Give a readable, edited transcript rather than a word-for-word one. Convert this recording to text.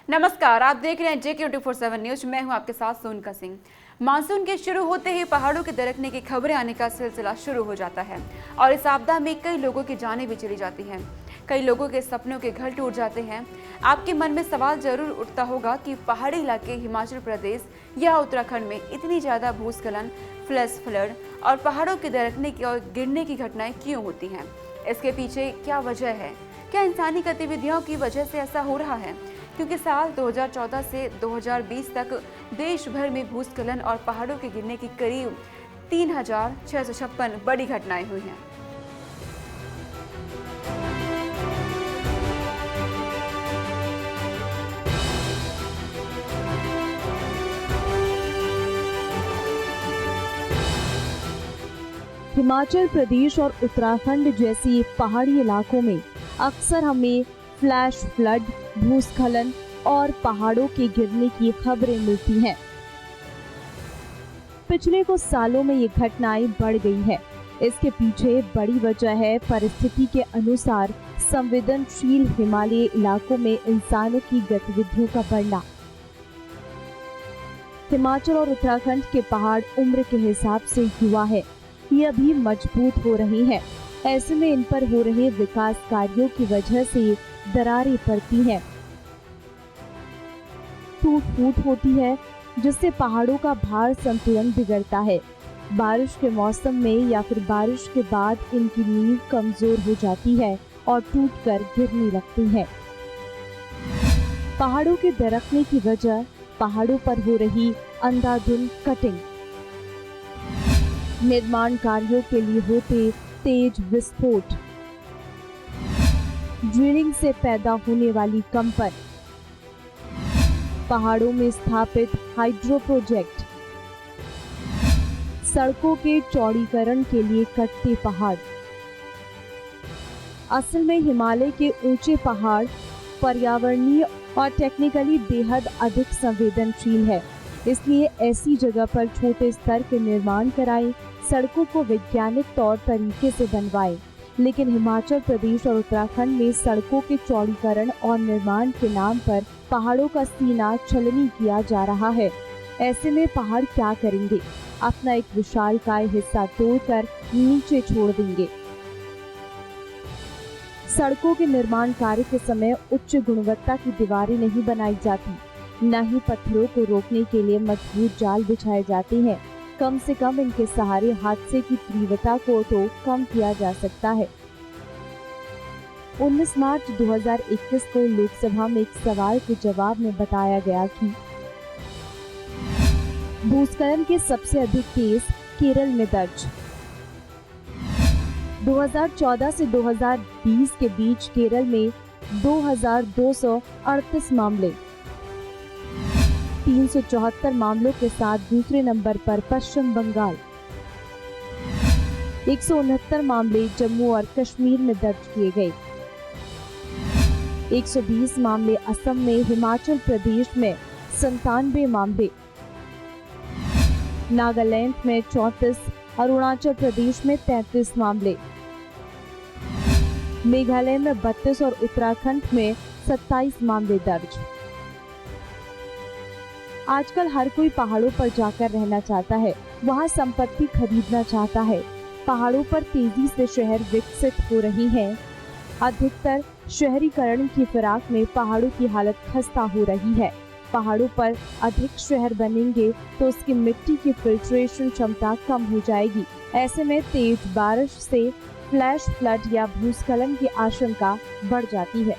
नमस्कार, आप देख रहे हैं JK24/7 न्यूज। मैं हूं आपके साथ सोनका सिंह। मानसून के शुरू होते ही पहाड़ों के दरकने की खबरें आने का सिलसिला शुरू हो जाता है और इस आपदा में कई लोगों की जानें भी चली जाती हैं। कई लोगों के सपनों के घर टूट जाते हैं। आपके मन में सवाल जरूर उठता होगा कि पहाड़ी इलाके हिमाचल प्रदेश या उत्तराखंड में इतनी ज़्यादा भूस्खलन, फ्लैश फ्लड और पहाड़ों के दरकने की और गिरने की घटनाएं क्यों होती हैं? इसके पीछे क्या वजह है? क्या इंसानी गतिविधियों की वजह से ऐसा हो रहा है? क्योंकि साल 2014 से 2020 तक देश भर में भूस्खलन और पहाड़ों के गिरने की करीब 3656 बड़ी घटनाएं हुई हैं। हिमाचल प्रदेश और उत्तराखंड जैसी पहाड़ी इलाकों में अक्सर हमें फ्लैश फ्लड, भूस्खलन और पहाड़ों के गिरने की खबरें मिलती हैं। पिछले कुछ सालों में ये घटनाएं बढ़ गई हैं। इसके पीछे बड़ी वजह है परिस्थिति के अनुसार संवेदनशील हिमालयी इलाकों में इंसानों की गतिविधियों का बढ़ना। हिमाचल और उत्तराखंड के पहाड़ उम्र के हिसाब से युवा है, ये अभी मजबूत हो रहे हैं। ऐसे में इन पर हो रहे विकास कार्यों की वजह से दरारें पड़ती हैं, टूट फूट होती है, जिससे पहाड़ों का भार संतुलन बिगड़ता है। बारिश के मौसम में या फिर बारिश के बाद इनकी नींव कमजोर हो जाती है और टूटकर गिरने लगती है। पहाड़ों के दरकने की वजह पहाड़ों पर हो रही अंधाधुंध कटिंग, निर्माण कार्यों के लिए होते तेज विस्फोट, ड्रिलिंग से पैदा होने वाली कंपन, पहाड़ों में स्थापित हाइड्रो प्रोजेक्ट, सड़कों के चौड़ीकरण के लिए कटते पहाड़। असल में हिमालय के ऊंचे पहाड़ पर्यावरणीय और टेक्निकली बेहद अधिक संवेदनशील है, इसलिए ऐसी जगह पर छोटे स्तर के निर्माण कराएं, सड़कों को वैज्ञानिक तौर तरीके से बनवाएं। लेकिन हिमाचल प्रदेश और उत्तराखंड में सड़कों के चौड़ीकरण और निर्माण के नाम पर पहाड़ों का सीना छलनी किया जा रहा है। ऐसे में पहाड़ क्या करेंगे? अपना एक विशालकाय हिस्सा तोड़कर नीचे छोड़ देंगे। सड़कों के निर्माण कार्य के समय उच्च गुणवत्ता की दीवारें नहीं बनाई जाती, न ही पत्थरों को रोकने के लिए मजबूत जाल बिछाए जाते हैं। कम से कम इनके सहारे हादसे की तीव्रता को तो कम किया जा सकता है। 19 मार्च 2021 को लोकसभा में एक सवाल के जवाब में बताया गया कि भूस्खलन के सबसे अधिक केस केरल में दर्ज। 2014 से 2020 के बीच केरल में 2238 मामले, 374 मामलों के साथ दूसरे नंबर पर पश्चिम बंगाल, 169 मामले जम्मू और कश्मीर में दर्ज किए गए, 120 मामले असम में, हिमाचल प्रदेश में 97 मामले, नागालैंड में 34, अरुणाचल प्रदेश में 33 मामले, मेघालय में 32 और उत्तराखंड में 27 मामले दर्ज। आजकल हर कोई पहाड़ों पर जाकर रहना चाहता है, वहाँ संपत्ति खरीदना चाहता है। पहाड़ों पर तेजी से शहर विकसित हो रही हैं। अधिकतर शहरीकरण की फिराक में पहाड़ों की हालत खस्ता हो रही है। पहाड़ों पर अधिक शहर बनेंगे तो उसकी मिट्टी की फिल्ट्रेशन क्षमता कम हो जाएगी। ऐसे में तेज बारिश से फ्लैश फ्लड या भूस्खलन की आशंका बढ़ जाती है।